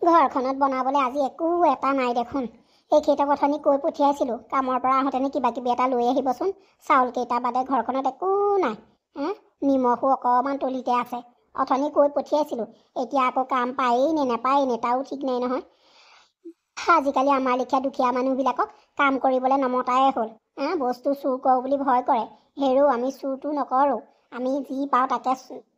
ঘৰখনত বনাবলৈ আজি একো এটা নাই দেখোন। এইকেইটা কথানি কৈ পঠিয়াইছিলোঁ কামৰ পৰা আহোঁতেনে কিবা কিবি এটা লৈ আহিবচোন। চাউল কেইটা বাদে ঘৰখনত একো নাই। নিমখো অকণমান তলিতে আছে। অথনি কৈ পঠিয়াইছিলোঁ, এতিয়া আকৌ কাম পায়েই নে নেপায়েই নে তাও ঠিক নাই নহয়। আজিকালি আমাৰ লেখীয়া দুখীয়া মানুহবিলাকক কাম কৰিবলৈ নমতাই হ'ল। বস্তু চুৰ কৰোঁ বুলি ভয় কৰে। হেৰৌ আমি চুৰটো নকৰোঁ। আমি যি পাওঁ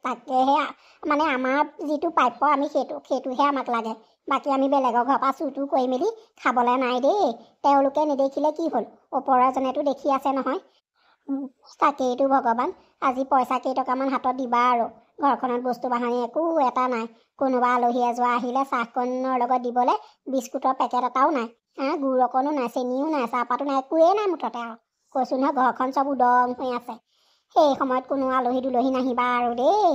তাকেহে মানে আমাৰ যিটো প্ৰাপ্য আমি সেইটোহে আমাক লাগে। বাকী আমি বেলেগৰ ঘৰৰ পৰা চুৰটো কৰি মেলি খাবলৈ নাই দেই। তেওঁলোকে নেদেখিলে কি হ'ল, ওপৰৰজনেতো দেখি আছে নহয়। তাকেইতো ভগৱান, আজি পইচা কেইটকামান হাতত দিবা আৰু। ঘৰখনত বস্তু বাহানি একো এটা নাই। কোনোবা আলহী এযোৱা আহিলে চাহকণৰ লগত দিবলৈ বিস্কুটৰ পেকেট এটাও নাই। গুড় অকণো নাই, চেনিও নাই, চাহপাতো নাই, একোৱেই নাই মুঠতে আৰু। কৈছোঁ নহয় ঘৰখন চব উদং হৈ আছে। সেই সময়ত কোনো আলহী দুলহী নাহিবা আৰু দেই।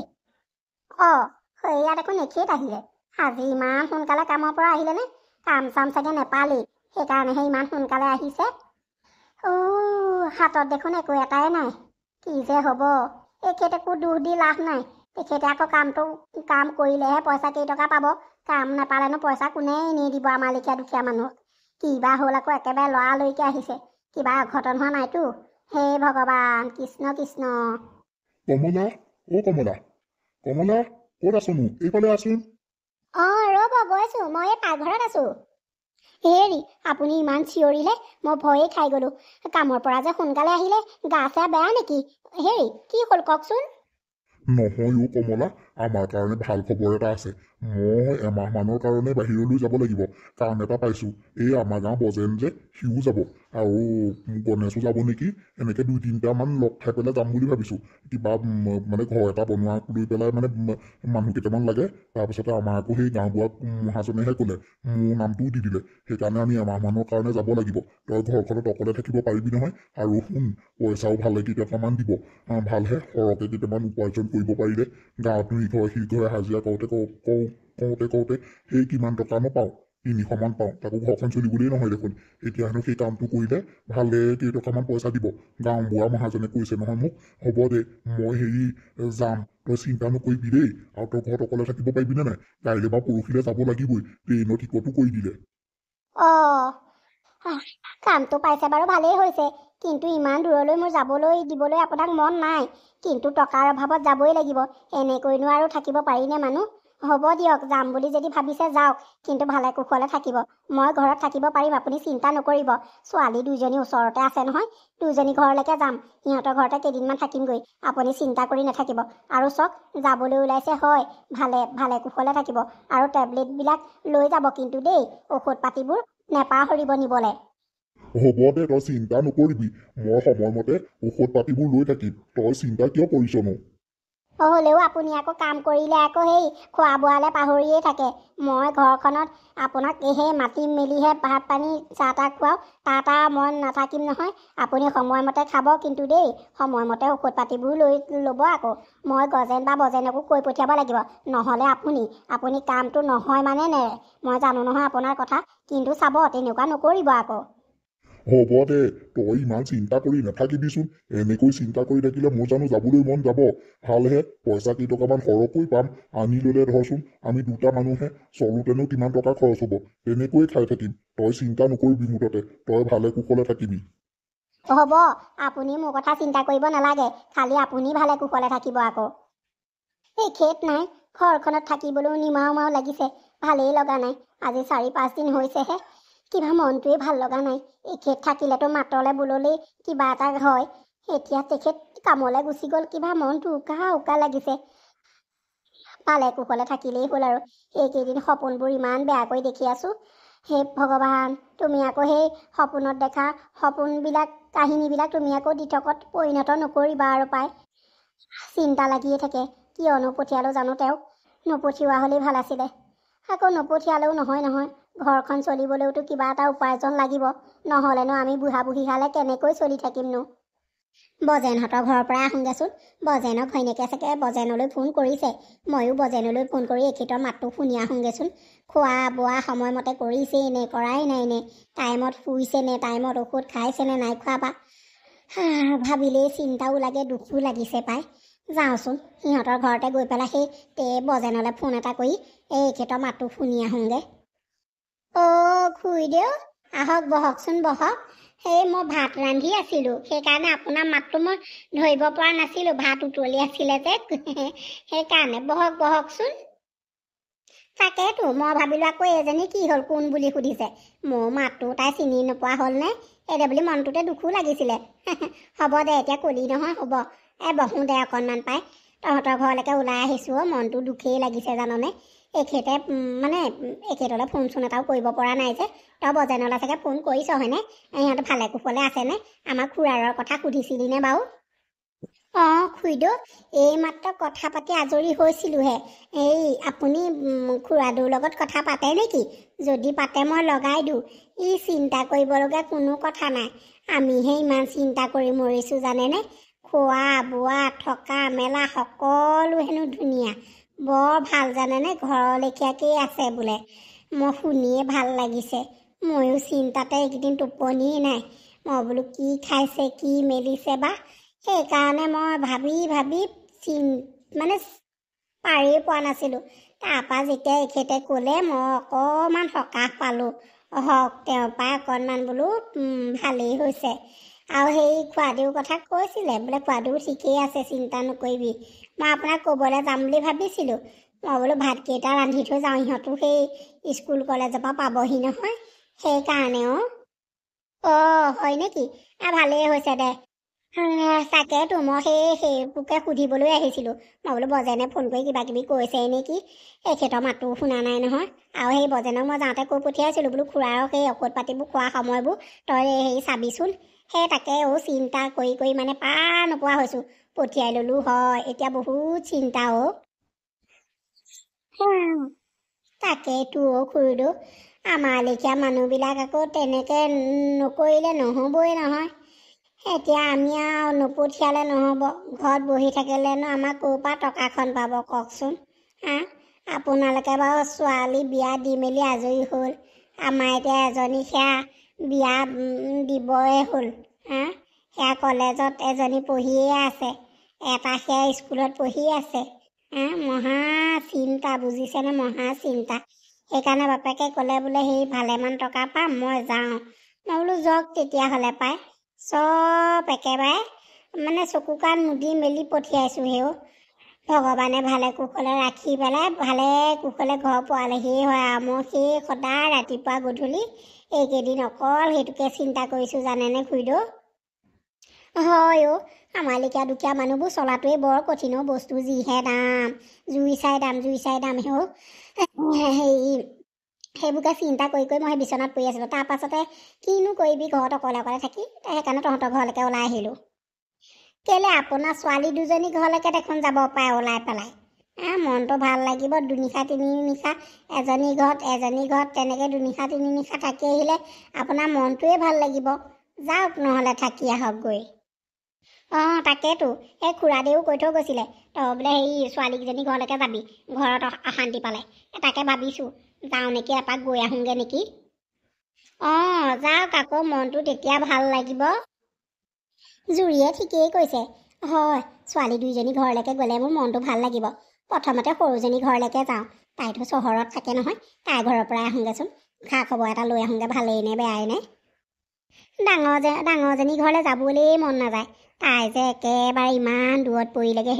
সেয়া দেখোন এখেত আহিলে। আজি ইমান সোনকালে কামৰ পৰা আহিলেনে? কাম চাম চাগে নেপালেই, সেইকাৰণেহে ইমান সোনকালে আহিছে। হাতত দেখোন একো এটাই নাই। কি যে হ'ব, এখেত একো দুখ দি লাভ নাই। তেখেতে আকৌ কাম কৰিলেহে পইচা কেইটকা পাব। কাম নাপালেনো পইচা কোনে এনেই দিব আমাৰ লেখীয়া দুখীয়া মানুহক। কিবা হ'ল আকৌ একেবাৰে লৰালৰিকে আহিছে। কিবা অঘটন হোৱা নাইতো? হে ভগৱান, কৃষ্ণ কৃষ্ণ। কমলা, কমলা, কমলা, ক'ত আছোনো? এইফালে আছোন। ৰ'ব গৈছোঁ, মই এই পাকঘৰত আছোঁ। হেৰি, আপুনি ইমান চিঞৰিলে মই ভয়ে খাই গ'লোঁ। কামৰ পৰা যে সোনকালে আহিলে, গা চা বেয়া নেকি? হেৰি, কি হ'ল কওকচোন? নহয় কমলা, আমাৰ কাৰণে ভাল খবৰ এটা আছে। মই এমাহমানৰ কাৰণে বাহিৰলৈ যাব লাগিব। কাম এটা পাইছোঁ। এই আমাৰ গাঁও বজেন যে, সিও যাব আৰু গণেশো যাব নেকি। এনেকৈ 2-3টামান লগ খাই পেলাই যাম বুলি ভাবিছোঁ। কিবা মানে ঘৰ এটা বনোৱা লৈ পেলাই মানে মানুহ কেইটামান লাগে। তাৰপিছতে আমাৰ আকৌ সেই গাঁওবুঢ়া মহাজনেহে ক'লে, মোৰ নামটোও দি দিলে। সেইকাৰণে আমি এমাহমানৰ কাৰণে যাব লাগিব। তই ঘৰখনত অকলে থাকিব পাৰিবি নহয়? আৰু শুন, পইচাও ভালে কেইটকামান দিব। ভালহে সৰহকৈ কেইটামান উপাৰ্জন কৰিব পাৰিলে। গাঁৱতনো সিঘৰে হাজিৰা কৰোঁতে সেই কিমান টকানো পাওঁ? 300মান পাওঁ, তাকো ঘৰখন চলিবলেই নহয় দেখোন। এতিয়া হেনো সেই কামটো কৰিলে ভালে কেইটকামান পইচা দিব। গাঁওবুঢ়া মহাজনে কৈছে নহয় মোক, হ'ব দে মই যাম, তই চিন্তা নকৰিবি দেই। আৰু তই ঘৰত অকলে থাকিব পাৰিবিনে নাই? কাইলৈ বা পৰহিলৈ যাব লাগিবই, ট্ৰেইনৰ টিকটো কৰি দিলে। কামটো পাইছে বাৰু ভালেই হৈছে, কিন্তু ইমান দূৰলৈ মোৰ দিবলৈ আপোনাক মন নাই। কিন্তু টকাৰ অভাৱত যাবই লাগিব। এনেকৈনো আৰু থাকিব পাৰিনে মানুহ? হ'ব দিয়ক, যাম বুলি যদি ভাবিছে যাওক, কিন্তু ভালে কুশলে থাকিব। মই ঘৰত থাকিব পাৰিম, আপুনি চিন্তা নকৰিব। ছোৱালী 2জনী ওচৰতে আছে নহয়, 2জনী ঘৰলৈকে যাম। সিহঁতৰ ঘৰতে কেইদিনমান থাকিমগৈ। আপুনি চিন্তা কৰি নাথাকিব। আৰু চাওক, যাবলৈ ওলাইছে হয়, ভালে কুশলে থাকিব। আৰু টেবলেটবিলাক লৈ যাব কিন্তু দেই, ঔষধ পাতিবোৰ নেপাহৰিব নিবলৈ। হ'ব দে, তই চিন্তা নকৰিবি। মই সময়মতে ঔষধ পাতিবোৰ লৈ থাকিম। তই চিন্তা কিয় কৰিছনো? হ'লেও আপুনি আকৌ কাম কৰিলে আকৌ সেই খোৱা বোৱালৈ পাহৰিয়েই থাকে। মই ঘৰখনত আপোনাক সেই মাতি মেলিহে ভাত পানী চাহ তাহ খুৱাওঁ, তাত মই নাথাকিম নহয়। আপুনি সময়মতে খাব কিন্তু দেই, সময়মতে ঔষধ পাতিবোৰ লৈ ল'ব আকৌ। মই গজেন বা বজেনকো কৈ পঠিয়াব লাগিব, নহ'লে আপুনি কামটো নহয় মানে নেৰে। মই জানো নহয় আপোনাৰ কথা, কিন্তু চাব তেনেকুৱা নকৰিব আকৌ। হ'ব দে, তই ইমান চিন্তা কৰি নাথাকিবিচোন। এনেকৈ চিন্তা কৰি থাকিলে মোৰ জানো যাবলৈ মন যাব? ভালহে, পইচা কেইটকামান সৰহকৈ পাম। আনি ল'লে ধৰচোন, আমি 2টা মানুহে চলোতেনো কিমান টকা খৰচ হ'ব। তেনেকৈয়ে খাই থাকিম। তই চিন্তা নকৰিবি মুঠতে, তই ভালে কুশলে থাকিবি। হ'ব, আপুনি মোৰ কথা চিন্তা কৰিব নালাগে, খালি আপুনি ভালে কুশলে থাকিব আকৌ। এখেত নাই, ঘৰখনত থাকিবলৈও নিমাও লাগিছে, ভালেই লগা নাই। আজি 4-5 দিন হৈছেহে, কিবা মনটোৱে ভাল লগা নাই। এখেত থাকিলেতো মাতলে বুললেই কিবা এটা হয়। এতিয়া তেখেত কামলৈ গুচি গ'ল, কিবা মনটো উকা লাগিছে। ভালে কুশলে থাকিলেই হ'ল আৰু। এইকেইদিন সপোনবোৰ ইমান বেয়াকৈ দেখি আছোঁ। হে ভগৱান, তুমি আকৌ সেই সপোনত দেখা কাহিনীবিলাক তুমি আকৌ দিঠকত পৰিণত নকৰিবা আৰু পাই। চিন্তা লাগিয়ে থাকে, কিয়নো পঠিয়ালো জানো তেওঁক। নপঠিওৱা হ'লেই ভাল আছিলে। আকৌ নপঠিয়ালেও নহয়। ঘৰখন চলিবলৈওতো কিবা এটা উপাৰ্জন লাগিব, নহ'লেনো আমি বুঢ়া বুঢ়ীহালে কেনেকৈ চলি থাকিমনো? বজেনহঁতৰ ঘৰৰ পৰা আহোঁগেচোন। বজেনৰ ঘৈণীয়েকে চাগে বজেনলৈ ফোন কৰিছে। ময়ো বজেনলৈ ফোন কৰি এখেতৰ মাতটো শুনি আহোঁগেচোন। খোৱা বোৱা সময়মতে কৰিছেই নে কৰাই নাই নে, টাইমত শুইছে নে, টাইমত ঔষধ খাইছে নে নাই খোৱা বা। ভাবিলেই চিন্তাও লাগে, দুখো লাগিছে পাই। যাওঁচোন, সিহঁতৰ ঘৰতে গৈ পেলাই সেই বজেনলৈ ফোন এটা কৰি এখেতৰ মাতটো শুনি আহোঁগৈ। অ' খুৰীদেউ আহক, বহকচোন বহক। সেই মই ভাত ৰান্ধি আছিলোঁ, সেইকাৰণে আপোনাৰ মাতটো মই ধৰিব পৰা নাছিলোঁ, ভাত উতলি আছিলে যে সেইকাৰণে। বহক বহকচোন। তাকেতো মই ভাবিলোঁ আকৌ এজনী কি হ'ল, কোন বুলি সুধিছে। মোৰ মাতটো তাই চিনি নোপোৱা হ'লনে এইদে বুলি মনটোতে দুখো লাগিছিলে। হ'ব দে, এতিয়া কলি নহয়, হ'ব। বহোঁ দে অকণমান পাই। তহঁতৰ ঘৰলৈকে ওলাই আহিছোঁ, মনটো দুখেই লাগিছে জাননে। এখেতে এখেতলৈ ফোন চোন এটাও কৰিব পৰা নাই যে। তই বজেনলৈ চাগে ফোন কৰিছ হয়নে? সিহঁতে ভালে কুশলে আছেনে? আমাৰ খুৰাৰৰ কথা সুধিছিলি নে বাৰু? অঁ খুৰীদেউ, এইমাত্ৰ কথা পাতি আজৰি হৈছিলোঁহে। আপুনি খুৰাদেউৰ লগত কথা পাতে নেকি? যদি পাতে মই লগাই দিওঁ। চিন্তা কৰিবলগীয়া কোনো কথা নাই। আমিহে ইমান চিন্তা কৰি মৰিছোঁ জানেনে। খোৱা বোৱা থকা মেলা সকলো হেনো ধুনীয়া, বৰ ভাল জানেনে। ঘৰৰ লেখীয়াকেই আছে বোলে। মই শুনিয়ে ভাল লাগিছে। ময়ো চিন্তাতে এইকেইদিন টোপনিয়ে নাই। মই বোলো কি খাইছে কি মেলিছে বা, সেইকাৰণে মই ভাবি ভাবি পাৰিয়ে পোৱা নাছিলোঁ। তাৰপৰা যেতিয়া এখেতে ক'লে মই অকণমান সকাহ পালোঁ। হওক, তেওঁৰ পৰা অকণমান বোলো ভালেই হৈছে। আৰু সেই খুৰাদেউৰ কথা কৈছিলে বোলে, খুৰাদেউ ঠিকেই আছে, চিন্তা নকৰিবি। মই আপোনাক ক'বলৈ যাম বুলি ভাবিছিলোঁ। মই বোলো ভাতকেইটা ৰান্ধি থৈ যাওঁ, ইহঁতো সেই স্কুল কলেজৰ পৰা পাবহি নহয়, সেইকাৰণে। অঁ হয় নেকি? ভালেই হৈছে দে। তাকেতো মই সেইবোৰকে সুধিবলৈ আহিছিলোঁ। মই বোলো বজেনে ফোন কৰি কিবা কিবি কৈছে নেকি, এখেতৰ মাতো শুনা নাই নহয়। আৰু সেই বজেনক মই যাওঁতে কৈ পঠিয়াইছিলোঁ বোলো খুৰাৰক সেই ঔষধ পাতিবোৰ খোৱা সময়বোৰ তই চাবিচোন। সেই তাকে চিন্তা কৰি কৰি পাৰ নোপোৱা হৈছোঁ। পঠিয়াই ল'লোঁ হয়, এতিয়া বহুত চিন্তা তাকেইতো খুৰীদেউ, আমাৰ লেখীয়া মানুহবিলাক আকৌ তেনেকৈ নকৰিলে নহ'বই নহয়। এতিয়া আমি আৰু নপঠিয়ালে নহ'ব। ঘৰত বহি থাকিলেনো আমাৰ ক'ৰ পৰা টকাখন পাব কওকচোন। আপোনালোকে বাৰু ছোৱালী বিয়া দি মেলি আজৰি হ'ল। আমাৰ এতিয়া এজনী সেয়া বিয়া দিবই হ'ল। সেয়া কলেজত এজনী পঢ়িয়ে আছে, এটা সেয়া স্কুলত পঢ়ি আছে। মহা চিন্তা বুজিছেনে, মহা চিন্তা। সেইকাৰণে বাপেকে ক'লে বোলে সেই ভালেমান টকা পাম, মই যাওঁ। মই বোলো যাওক তেতিয়াহ'লে পাই। চব একেবাৰে চকু কাণ মুদি মেলি পঠিয়াইছোঁ। ভগৱানে ভালে কুশলে ৰাখি পেলাই ভালে কুশলে ঘৰ পোৱালেহিয়ে হয় আৰু। মই সেই সদায় ৰাতিপুৱা গধূলি এইকেইদিন অকল সেইটোকে চিন্তা কৰিছোঁ জানেনে খুৰীদেউ। হয় আমাৰ লেখীয়া দুখীয়া মানুহবোৰ চলাটোৱে বৰ কঠিন। বস্তু যিহে দাম, জুই চাই দাম সেইবোৰকে চিন্তা কৰি কৰি মই বিচনাত পৰি আছিলোঁ। তাৰ পাছতে কিনো কৰিবি ঘৰত অকলে অকলে থাকি, সেইকাৰণে তহঁতৰ ঘৰলৈকে ওলাই আহিলোঁ। কেলে আপোনাৰ ছোৱালী দুজনী ঘৰলৈকে দেখোন যাব পাৰে ওলাই পেলাই। মনটো ভাল লাগিব। দুনিশা তিনি নিশা এজনী ঘৰত তেনেকৈ দুনিশা তিনি নিশা থাকি আহিলে আপোনাৰ মনটোৱে ভাল লাগিব। যাওক নহ'লে থাকি আহক গৈ। তাকেতো সেই খুৰাদেউ কৈ থৈ গৈছিলে তই বোলে ছোৱালীকেইজনী ঘৰলৈকে যাবি, ঘৰত অশান্তি পালে। তাকে ভাবিছোঁ যাওঁ নেকি, এপাক গৈ আহোঁগৈ নেকি। যাওক আকৌ, মনটো তেতিয়া ভাল লাগিব। জুৰিয়ে ঠিকেই কৈছে। হয়, ছোৱালী দুইজনী ঘৰলৈকে গ'লে মোৰ মনটো ভাল লাগিব। প্ৰথমতে সৰুজনী ঘৰলৈকে যাওঁ, তাইতো চহৰত থাকে নহয়। তাইৰ ঘৰৰ পৰাই আহোঁগৈচোন, খা খবৰ এটা লৈ আহোঁগৈ, ভালেই নে বেয়াই নে। ডাঙৰজনী ঘৰলৈ যাবলৈ মন নাযায়। তাই যে একেবাৰে ইমান দূৰত পৰিলেগৈ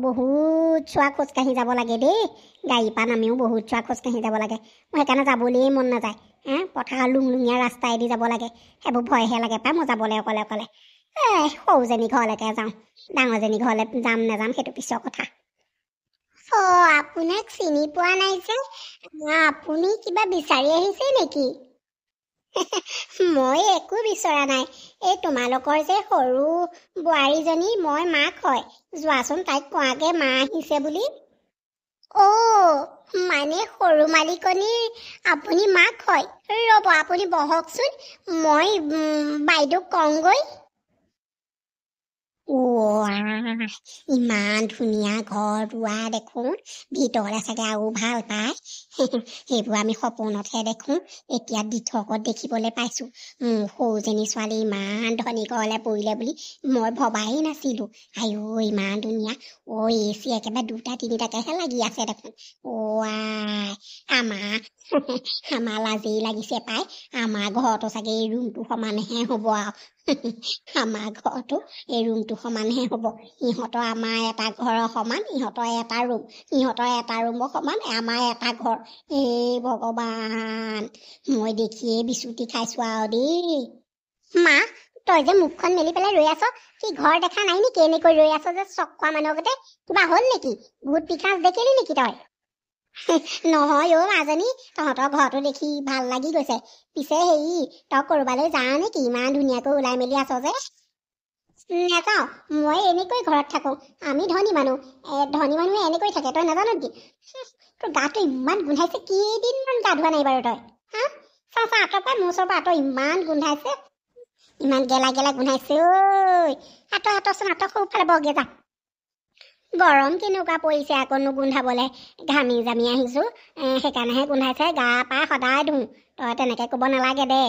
বহুত চোৱা খোজকাঢ়ি যাব লাগে দেই। গাড়ীৰ পৰা নামিও বহুত চোৱা খোজকাঢ়ি যাব লাগে। মই সেইকাৰণে যাবলৈ মন নাযায়। পথাৰৰ লুংলুঙীয়া ৰাস্তাইদি যাব লাগে, সেইবোৰ ভয়হে লাগে পাই মোৰ যাবলৈ অকলে অকলে। সৰুজনী ঘৰলৈকে যাওঁ, ডাঙৰজনী ঘৰলৈ যাম নাযাম সেইটো পিছৰ কথা। আপোনাক চিনি পোৱা নাই যে, আপুনি কিবা বিচাৰি আহিছে নেকি? মই একো বিচৰা নাই। এই তোমালোকৰ যে সৰু বোৱাৰীজনী, মই মাক হয়। যোৱাচোন তাইক কোৱাগে মা আহিছে বুলি। সৰু মালিকনীৰ আপুনি মাক হয়। ৰ'ব আপুনি বহকচোন, মই বাইদেউক কওঁগৈ। ইমান ধুনীয়া ঘৰ দুৱাৰ দেখোন, ভিতৰলৈ চাগে আৰু ভাল পায়। সেইবোৰ আমি সপোনতহে দেখোঁ, এতিয়া দিঠকত দেখিবলৈ পাইছোঁ। সৰুজনী ছোৱালী ইমান ধনী ঘৰলৈ পৰিলে বুলি মই ভবাই নাছিলোঁ। আইও ইমান ধুনীয়া। এ চি একেবাৰে 2টা 3টাকেহে লাগি আছে দেখোন। আই আমাৰ আমাৰ লাজেই লাগিছে পাই। আমাৰ ঘৰতো চাগে এই ৰুমটো সমানহে হ'ব আৰু আমাৰ ঘৰতো এই ৰুমটো সমানহে হ'ব। ইহঁতৰ আমাৰ এটা ঘৰৰ সমান, ইহঁতৰ এটা ৰুম, ইহঁতৰ এটা ৰুমৰ সমান, আমাৰ এটা ঘৰ। এই ভগৱান, মই দেখিয়ে বিচুতি খাইছো আৰু দেই। মা, তই যে মুখখন মেলি পেলাই ৰৈ আছ, কি ঘৰ দেখা নাই নেকি? এনেকৈ ৰৈ আছ যে চকোৱা মানুহৰ গতে, কিবা হ'ল নেকি? ভূত পিশাচ দেখিলি নেকি তই? নহয় মাজনী, তহঁতৰ ঘৰটো দেখি ভাল লাগি গৈছে। পিছে হেৰি, তই কৰবালৈ যাৱ নেকি? ইমান ধুনীয়াকৈ ওলাই মেলি আছ যে। নেযাওঁ, মই এনেকৈ ঘৰত থাকো। আমি ধনী মানুহ, ধনী মানুহে এনেকৈ থাকে, তই নাজান নেকি? তোৰ গাটো ইমান গোন্ধাইছে, কেইদিনমান গা ধোৱা নাই বাৰু তই? হা, চা আঁতৰ পৰা, মোৰ ওচৰৰ পৰা আঁতৰ, ইমান গোন্ধাইছে, ইমান গেলা গেলা গোন্ধাইছে। ঐ আঁতৰচোন, সৌফালে বগে যা। গৰম কেনেকুৱা পৰিছে আকৌ নুগোন্ধাবলে, ঘামি জামি আহিছো, সেইকাৰণেহে গোন্ধাইছে। গা পা সদায় ধুওঁ, তই তেনেকে ক'ব নালাগে দে।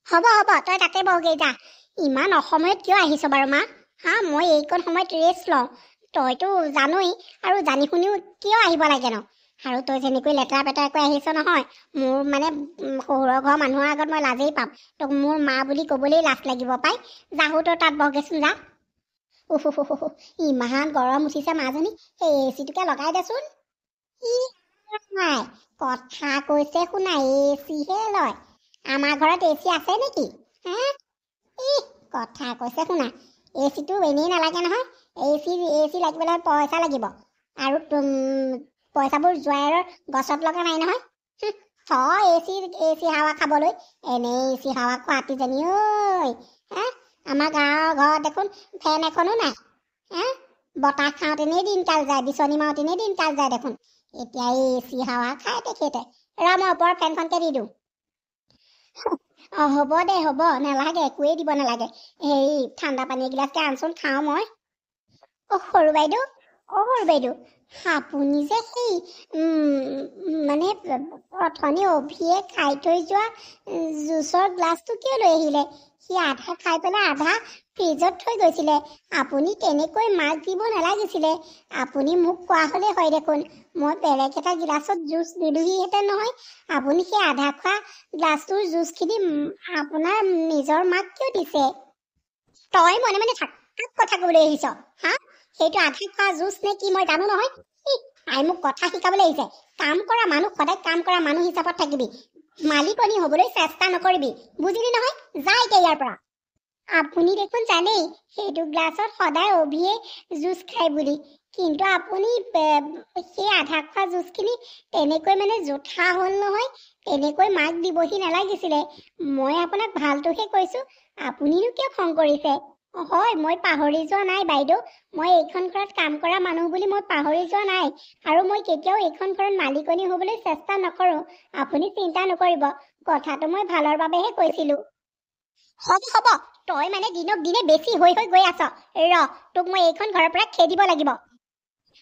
হ'ব তই তাতে বগে যা। ইমান অসময়ত কিয় আহিছ বাৰু মা? হা, মই এইকণ সময়ত ৰেষ্ট লওঁ, তইতো জানই, আৰু জানি শুনিও কিয় আহিব লাগে ন? আৰু তই যেনেকৈ লেতেৰা পেতেৰাকৈ আহিছ নহয়, মোৰ মানে শহুৰৰ ঘৰৰ মানুহৰ আগত মই লাজেই পাম। তোক মোৰ মা বুলি ক'বলৈ লাজ লাগিব পাই। যাহো তই তাত বগেচোন যা। ইমান গৰম উঠিছে মাজনী, সেই এ চিটোকে লগাই দেচোন। নাই, কথা কৈছে শুনা, এ চিহে লয়। আমাৰ ঘৰত এ চি আছে নেকি? কথা কৈছে শুনা, এ চিটো এনেই নালাগে নহয়। এ চি লাগিবলৈ পইচা লাগিব, আৰু পইচাবোৰ জোৱাইৰৰ গছত লগা নাই নহয়। এ চি হাৱা খাবলৈ, এনেই এ চি হাৱা খোৱাটিজনী ঐ। আমাৰ গাঁৱৰ ঘৰত দেখোন ফেন এখনো নাই। বতাহ খাওঁতেনেই দিনকাল যায়, বিচনী মাৰোতেনেই দিনকাল যায় দেখোন। এতিয়া এই এ চি হাৱা খাই তেখেতে। মই ওপৰত ফেনখনকে দি দিওঁ। হ'ব দে, হ'ব, নালাগে, একোৱেই দিব নালাগে। হেৰি, ঠাণ্ডা পানী এগিলাচকে আনচোন, খাওঁ মই। সৰু বাইদেউ, আপুনি যে সেই মানে অথনি অভিয়ে খাই থৈ যোৱা জুচৰ গ্লাছটো কিয় লৈ আহিলে? সি আধা খাই পেলাই আধা ফ্ৰিজত থৈ গৈছিলে। আপুনি তেনেকৈ মাক দিব নালাগিছিলে। আপুনি মোক কোৱা হ'লে হয় দেখোন, মই বেলেগ এটা গিলাচত জুচ নিদিলোহেঁতেন নহয়। আপুনি সেই আধা খোৱা গ্লাছটোৰ জুচখিনি আপোনাৰ নিজৰ মাক কিয় দিছে? তই মনে মনে থাক, কাক কথা ক'বলৈ আহিছ? হা, সেইটো আধা খোৱা জুচ নে কি মই জানো নহয়। আই মোক কথা শিকাবলৈ আহিছে। কাম কৰা মানুহ, সদায় কাম কৰা মানুহ হিচাপত থাকিবি, মালিকনী হ'বলৈ চেষ্টা নকৰিবি, বুজিলি নহয়? যা এতিয়া ইয়াৰ পৰা। আপুনি দেখোন জানেই সেইটো গ্লাছত সদায় অভিয়ে জুচ খায় বুলি, কিন্তু আপুনি সেই আধা খোৱা জুচখিনি তেনেকৈ মানে জোঠা হ'ল নহয়। তেনেকৈ মাক দিবহি নালাগিছিলে। মই আপোনাক ভালটোহে কৈছোঁ, আপুনিনো কিয় খং কৰিছে? হয়, মই পাহৰি যোৱা নাই বাইদেউ, মই এইখন ঘৰত কাম কৰা মানুহ বুলি মই পাহৰি যোৱা নাই, আৰু মই কেতিয়াও এইখন ঘৰত মালিকনী হ'বলৈ চেষ্টা নকৰোঁ। আপুনি চিন্তা নকৰিব, কথাটো মই ভালৰ বাবেহে কৈছিলোঁ। হ'ব, তই মানে দিনক দিনে বেছি হৈ গৈ আছ। তোক মই এইখন ঘৰৰ পৰা খেদিব লাগিব।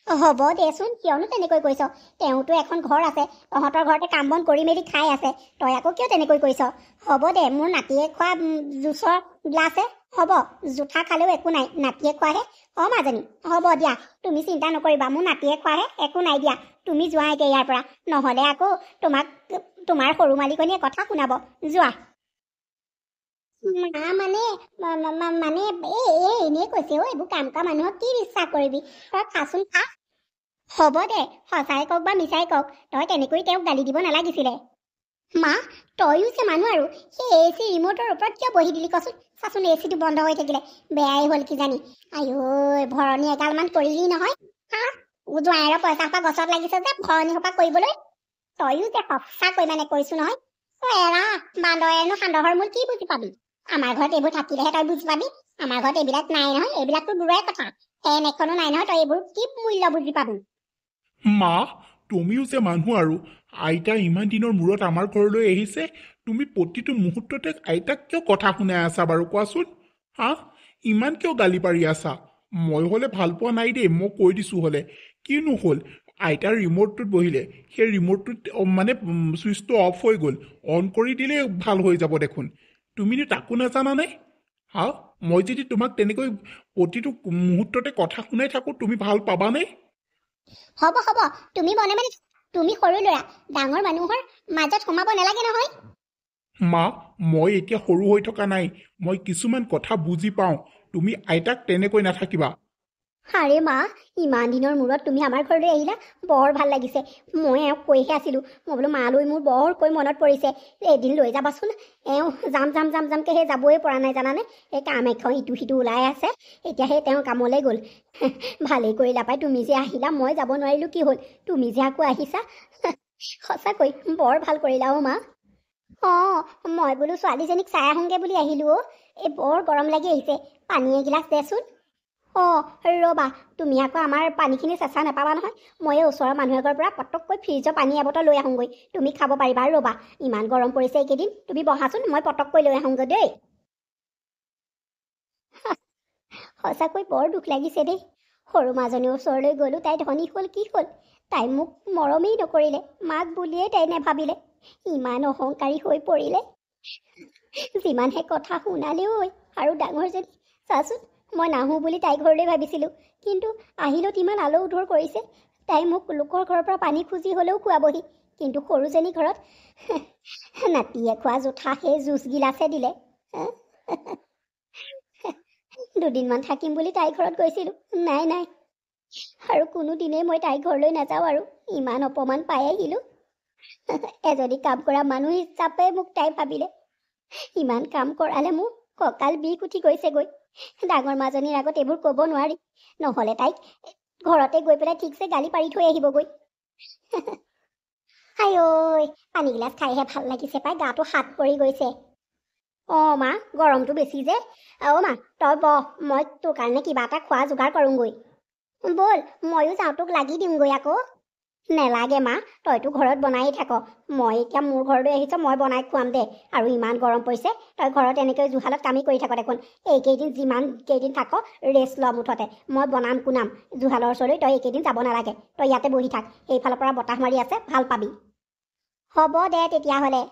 হ'ব দেচোন, কিয়নো তেনেকৈ কৈছ? তেওঁতো এখন ঘৰ আছে, তহঁতৰ ঘৰতে কাম বন কৰি মেলি খাই আছে, তই আকৌ কিয় তেনেকৈ কৈছ? হ'ব দে, মোৰ নাতিয়ে খোৱা জুচৰ গ্লাছে, হ'ব, জোঠা খালেও একো নাই, নাতিয়ে খোৱাহে। মাজনী, হ'ব দিয়া, তুমি চিন্তা নকৰিবা, মোৰ নাতিয়ে খোৱাহে, একো নাই দিয়া। তুমি যোৱা এতিয়া ইয়াৰ পৰা, নহ'লে আকৌ তোমাৰ সৰু মালিকনীয়ে কথা শুনাব। যোৱা। মানে এনেই কৈছে এইবোৰ কাম কৰা মানুহক কি বিশ্বাস কৰিবি? তই খাচোন, খা। হ'ব দে, সঁচাই কওক বা মিছাই কওক, তই তেনেকৈ তেওঁক গালি দিব নালাগিছিলে। মা, তইও যে মানুহ আৰু, সেই এ চি ৰিম'টৰ ওপৰত কিয় বহি দিলি কচোন? চাচোন, এ চিটো বন্ধ হৈ থাকিলে, বেয়াই হ'ল কিজানি। আইঐ, ভৰণী এগালমান কৰিলি নহয়। জোৱাইৰৰ পইচা সোপা গছত লাগিছে যে ভৰণী সোপা কৰিবলৈ। তইও যে সঁচাকৈ মানে কৈছো নহয়, এৰা বান্দৰেনো সান্দহৰ মূল কি বুজি পাবি? আমাৰ ঘৰত এইবোৰ থাকিলেহে তই বুজি পাবি। আমাৰ ঘৰত এইবিলাক নাই নহয়, এইবিলাকতো দূৰৰে কথা। ফেন এখনো নাই নহয়, তই এইবোৰ কি মূল্য বুজি পাবি? মা, তুমিও যে মানুহ আৰু, আইতা ইমান দিনৰ মূৰত আমাৰ ঘৰলৈ আহিছে, তুমি প্ৰতিটো মুহূৰ্ততে আইতাক কিয় কথা শুনাই আছা বাৰু কোৱাচোন? হা, ইমান কিয় গালি পাৰি আছা? মই হ'লে ভাল পোৱা নাই দেই, মই কৈ দিছোঁ হ'লে। কিনো হ'ল, আইতাৰ ৰিম'টটোত বহিলে সেই ৰিম'টটোত মানে ছুইচটো অফ হৈ গ'ল অন কৰি দিলে ভাল হৈ যাব দেখোন তুমিনো তাকো নাজানানে হা মই যদি তোমাক তেনেকৈ প্ৰতিটো মুহূৰ্ততে কথা শুনাই থাকোঁ তুমি ভাল পাবানে হ'ব হ'ব তুমি মনে মনে তুমি সৰু ল'ৰা ডাঙৰ মানুহৰ মাজত সোমাব নালাগে নহয় মা মই এতিয়া সৰু হৈ থকা নাই মই কিছুমান কথা বুজি পাওঁ তুমি আইতাক তেনেকৈ নাথাকিবা আৰে মা ইমান দিনৰ মূৰত তুমি আমাৰ ঘৰলৈ আহিলা বৰ ভাল লাগিছে মই এওঁক কৈহে আছিলোঁ মই বোলো মালৈ মোৰ বৰকৈ মনত পৰিছে এদিন লৈ যাবাচোন এওঁ যামকৈ সেই যাবই পৰা নাই জানানে এই কাম এখন ইটো সিটো ওলাই আছে এতিয়া সেই তেওঁ কামলৈ গ'ল ভালেই কৰিলা পাই তুমি যে আহিলা মই যাব নোৱাৰিলোঁ কি হ'ল তুমি যে আকৌ আহিছা সঁচাকৈ বৰ ভাল কৰিলা অ' মা অঁ মই বোলো ছোৱালীজনীক চাই আহোঁগৈ বুলি আহিলোঁ অ' এই বৰ গৰম লাগি আহিছে পানী এগিলাচ দেচোন অঁ ৰ'বা তুমি আকৌ আমাৰ পানীখিনি চেঁচা নাপাবা নহয় মই এই ওচৰৰ মানুহ এঘৰৰ পৰা পটককৈ ফ্ৰিজৰ পানী এবটল লৈ আহোঁগৈ তুমি খাব পাৰিবা ৰ'বা ইমান গৰম পৰিছে এইকেইদিন তুমি বহাচোন মই পটককৈ লৈ আহোঁগৈ দেই সঁচাকৈ বৰ দুখ লাগিছে দেই সৰু মাজনীৰ ওচৰলৈ গ'লোঁ তাই ধনী হ'ল কি হ'ল তাই মোক মৰমেই নকৰিলে মাক বুলিয়েই তাই নেভাবিলে ইমান অহংকাৰী হৈ পৰিলে যিমানহে কথা শুনালেও আৰু ডাঙৰজনী চাচোন মই নাহোঁ বুলি তাই ঘৰলৈ ভাবিছিলোঁ কিন্তু আহিলত ইমান আলৌ উধৰ কৰিছে তাই মোক লোকৰ ঘৰৰ পৰা পানী খুজি হ'লেও খুৱাবহি কিন্তু সৰুজনী ঘৰত নাতিয়ে খোৱা জোঠা সেই জুচ গিলাচে দিলে দুদিনমান থাকিম বুলি তাইৰ ঘৰত গৈছিলোঁ নাই আৰু কোনোদিনেই মই তাইৰ ঘৰলৈ নাযাওঁ আৰু ইমান অপমান পাই আহিলোঁ এজনী কাম কৰা মানুহ হিচাপে মোক তাই ভাবিলে ইমান কাম কৰালে মোক কঁকাল বিষ উঠি গৈছেগৈ ডাঙৰ মাজনীৰ আগত এইবোৰ ক'ব নোৱাৰি নহ'লে তাইক ঘৰতে গৈ পেলাই ঠিকছে গালি পাৰি থৈ আহিবগৈ আই ঐ পানীগিলাচ খাইহে ভাল লাগিছে পাই গাটো হাত পৰি গৈছে অঁ মা গৰমটো বেছি যে অ' মা তই বহ মই তোৰ কাৰণে কিবা এটা খোৱা যোগাৰ কৰোঁগৈ ব'ল ময়ো যাওঁ তোক লাগি দিমগৈ আকৌ নেলাগে মা তইতো ঘৰত বনায়েই থাক মই এতিয়া মোৰ ঘৰলৈ আহিছ মই বনাই খুৱাম দে আৰু ইমান গৰম পৰিছে তই ঘৰত এনেকৈ জুহালত কামেই কৰি থাক দেখোন এইকেইদিন যিমান কেইদিন থাক ৰেষ্ট ল মুঠতে মই বনাম কুনাম জুহালৰ ওচৰলৈ তই এইকেইদিন যাব নালাগে তই ইয়াতে বহি থাক এইফালৰ পৰা বতাহ মাৰি আছে ভাল পাবি হ'ব দে তেতিয়াহ'লে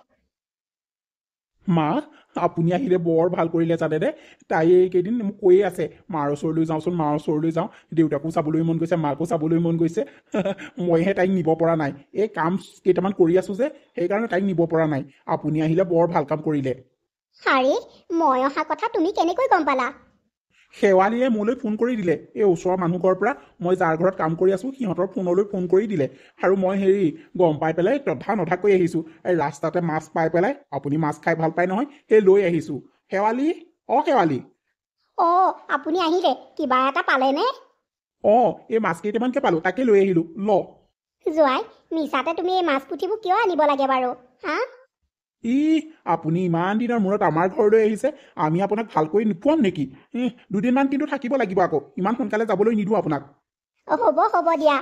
মা আপুনি আহিলে বৰ ভাল কৰিলে জানেনে তাই এইকেইদিন মোক কৈয়ে আছে মাৰ ওচৰলৈ যাওঁচোন মাৰ ওচৰলৈ যাওঁ দেউতাকো চাবলৈ মন গৈছে মাকো চাবলৈ মন গৈছে মইহে তাইক নিব পৰা নাই এই কাম কেইটামান কৰি আছোঁ যে সেইকাৰণে তাইক নিব পৰা নাই আপুনি আহিলে বৰ ভাল কাম কৰিলে আৰে মই অহা কথা তুমি কেনেকৈ গম পালা শেৱালীয়ে মোলৈ ফোন কৰি দিলে এই ওচৰৰ মানুহ ঘৰৰ পৰা মই যাৰ ঘৰত কাম কৰি আছোঁ সিহঁতৰ ফোনলৈ ফোন কৰি দিলে আৰু মই গম পাই পেলাই নধাকৈ আহিছোঁ এই ৰাস্তাতে মাছ পাই পেলাই আপুনি মাছ খাই ভাল পায় নহয় সেই লৈ আহিছোঁ শেৱালী শেৱালী অঁ আপুনি আহিলে কিবা এটা পালেনে এই মাছ কেইটামানকে পালোঁ তাকে লৈ আহিলোঁ ল জোৱাই মিছাতে তুমি এই মাছ পুঠিবোৰ কিয় আনিব লাগে বাৰু হা আপুনি ইমান দিনৰ মূৰত আমাৰ ঘৰলৈ আহিছে আমি আপোনাক ভালকৈ নোখোৱাম নেকি দুদিনমান কিন্তু থাকিব লাগিব আকৌ ইমান সোনকালে যাবলৈ নিদিওঁ আপোনাক হ'ব দিয়া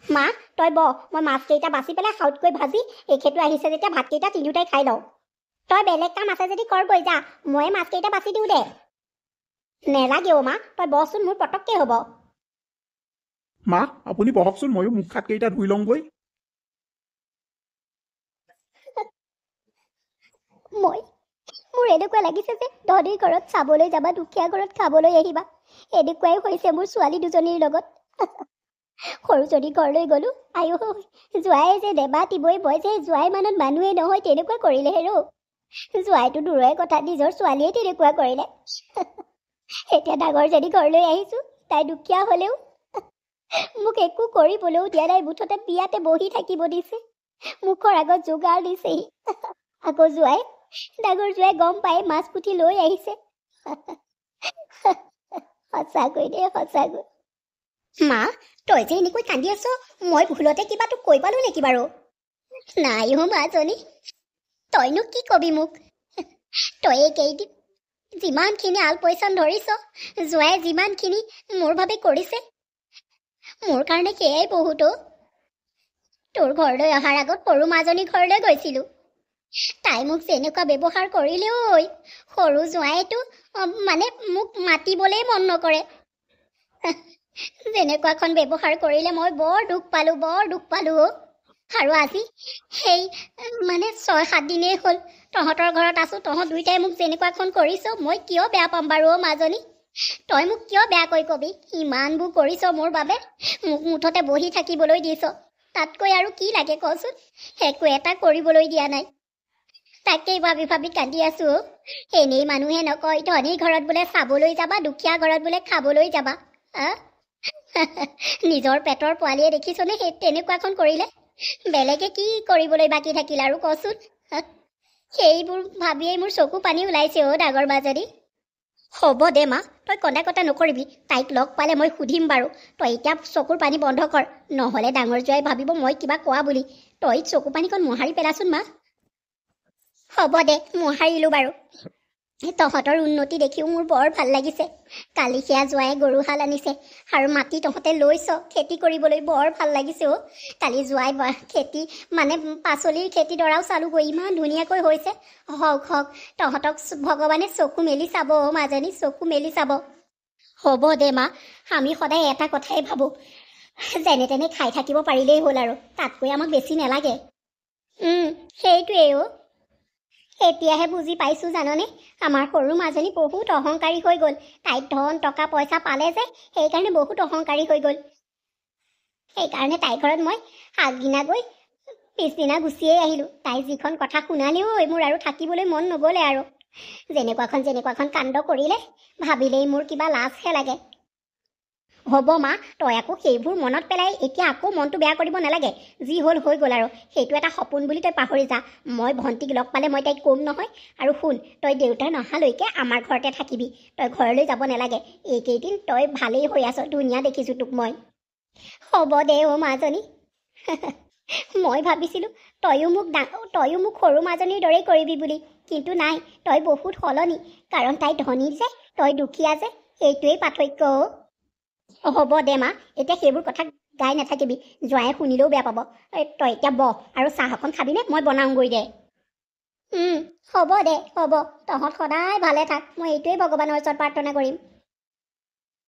মা তই মই মাছকেইটা বাচি পেলাই খাউতকৈ ভাজি এখেতো আহিছে যেতিয়া ভাতকেইটা তিনিওটাই খাই লওঁ তই বেলেগ কাম আছে যদি কৰগৈ যা মই মাছকেইটা বাচি দিওঁ দে নেলাগে অ' মা তই বচোন মোৰ পটককৈ হ'ব মা আপুনি বহকচোন ময়ো মুখ হাতকেইটা ধুই লওঁগৈ মোৰ এনেকুৱা লাগিছে যে ধনীৰ ঘৰত চাবলৈ যাবা দুখীয়া ঘৰত খাবলৈ আহিবা এনেকুৱাই হৈছে মোৰ ছোৱালী দুজনীৰ লগত সৰুজনী ঘৰলৈ গ'লো আয়ো জোৱাই যে নেবাতিবই মই যে জোৱাই মানত মানুহে নহয় তেনেকুৱা কৰিলে হেৰো জোৱাইটো দূৰৰে কথা নিজৰ ছোৱালীয়ে তেনেকুৱা কৰিলে এতিয়া ডাঙৰজনী ঘৰলৈ আহিছোঁ তাই দুখীয়া হ'লেও মোক একো কৰিবলৈও দিয়া নাই মুঠতে বিয়াতে বহি থাকিব দিছে মুখৰ আগত যোগাৰ দিছেহি আকৌ ডাঙৰ জোৱাই গম পাই মাছ পুঠি লৈ আহিছে সঁচাকৈ দেই সঁচাকৈ মা তই যে এনেকৈ কান্দি আছ মই ভুলতে কিবা তোক কৈ পালো নেকি বাৰু নাই অ' মাজনী তইনো কি কবি মোক তই এইকেইদিন যিমানখিনি আলপৈচান ধৰিছ জোৱাই যিমানখিনি মোৰ বাবে কৰিছে মোৰ কাৰণে সেয়াই বহুত তোৰ ঘৰলৈ অহাৰ আগত সৰু মাজনী ঘৰলৈ গৈছিলোঁ তাই মোক যেনেকুৱা ব্যৱহাৰ কৰিলে ঐ সৰু জোৱাইটো মানে মোক মাতিবলৈ মন নকৰে যেনেকুৱাখন ব্যৱহাৰ কৰিলে মই বৰ দুখ পালোঁ আৰু আজি সেই মানে 6-7 দিনেই হ'ল তহঁতৰ ঘৰত আছোঁ। তহঁত দুইটাই মোক যেনেকুৱাখন কৰিছ মই কিয় বেয়া পাম বাৰু অ' মাজনী? তই মোক কিয় বেয়াকৈ কবি? ইমানবোৰ কৰিছ মোৰ বাবে, মোক মুঠতে বহি থাকিবলৈ দিছ। তাতকৈ আৰু কি লাগে কচোন? একো এটা কৰিবলৈ দিয়া নাই। তাকেই ভাবি ভাবি কান্দি আছোঁ অ'। এনেই মানুহে নকয় ধনীৰ ঘৰত বোলে চাবলৈ যাবা, দুখীয়া ঘৰত বোলে খাবলৈ যাবা। নিজৰ পেটৰ পোৱালীয়ে দেখিছনে সেই তেনেকুৱাখন কৰিলে? বেলেগে কি কৰিবলৈ বাকী থাকিল আৰু কচোন? সেইবোৰ ভাবিয়েই মোৰ চকু পানী ওলাইছে অ' ডাঙৰ মাজনী। হ'ব দে মা, তই কন্দা কটা নকৰিবি। তাইক লগ পালে মই সুধিম বাৰু। তই এতিয়া চকুৰ পানী বন্ধ কৰ, নহ'লে ডাঙৰ জোৱাই ভাবিব মই কিবা কোৱা বুলি। তই চকু পানীখন মোহাৰি পেলাচোন মা। হ'ব দে, মোহাৰিলোঁ বাৰু। তহঁতৰ উন্নতি দেখিও মোৰ বৰ ভাল লাগিছে। কালি সেয়া জোৱাই গৰুহাল আনিছে আৰু মাটি তহঁতে লৈছ খেতি কৰিবলৈ, বৰ ভাল লাগিছে অ'। কালি জোৱাই খেতি মানে পাচলিৰ খেতিডৰাও চালোগৈ, ইমান ধুনীয়াকৈ হৈছে। হওক তহঁতক ভগৱানে চকু মেলি চাব অ' মাজনী, চকু মেলি চাব। হ'ব দে মা, আমি সদায় এটা কথাই ভাবোঁ, যেনে তেনে খাই থাকিব পাৰিলেই হ'ল আৰু, তাতকৈ আমাক বেছি নালাগে। সেইটোৱেই অ'। এতিয়াহে বুজি পাইছোঁ জাননে, আমাৰ সৰু মাজনী বহুত অহংকাৰী হৈ গ'ল। তাইক ধন টকা পইচা পালে যে সেইকাৰণে বহুত অহংকাৰী হৈ গ'ল। সেইকাৰণে তাইৰ ঘৰত মই আগদিনা গৈ পিছদিনা গুচিয়েই আহিলোঁ। তাই যিখন কথা শুনালেও মোৰ আৰু থাকিবলৈ মন নগ'লে আৰু। যেনেকুৱাখন কাণ্ড কৰিলে ভাবিলেই মোৰ কিবা লাজহে লাগে। হ'ব মা, তই আকৌ সেইবোৰ মনত পেলাই এতিয়া আকৌ মনটো বেয়া কৰিব নালাগে। যি হ'ল হৈ গ'ল আৰু, সেইটো এটা সপোন বুলি তই পাহৰি যা। মই ভণ্টিক লগ পালে মই তাইক ক'ম নহয়। আৰু শুন, তই দেউতা নহালৈকে আমাৰ ঘৰতে থাকিবি, তই ঘৰলৈ যাব নালাগে। এইকেইদিন তই ভালেই হৈ আছ, ধুনীয়া দেখিছোঁ তোক মই। হ'ব দে অ' মাজনী। মই ভাবিছিলোঁ তয়ো মোক সৰু মাজনীৰ দৰেই কৰিবি বুলি, কিন্তু নাই, তই বহুত সলনি। কাৰণ তাই ধনী যে, তই দুখীয়া যে, সেইটোৱেই পাৰ্থক্য অ'। হ'ব দে মা, এতিয়া সেইবোৰ কথা গাই নাথাকিবি, জোৱায়ে শুনিলেও বেয়া পাব। তই এতিয়া বহ আৰু চাহ অকণ খাবিনে? মই বনাওঁগৈ দে। হ'ব দে, হ'ব। তহঁত সদায় ভালে থাক, মই এইটোৱেই ভগৱানৰ ওচৰত প্ৰাৰ্থনা কৰিম।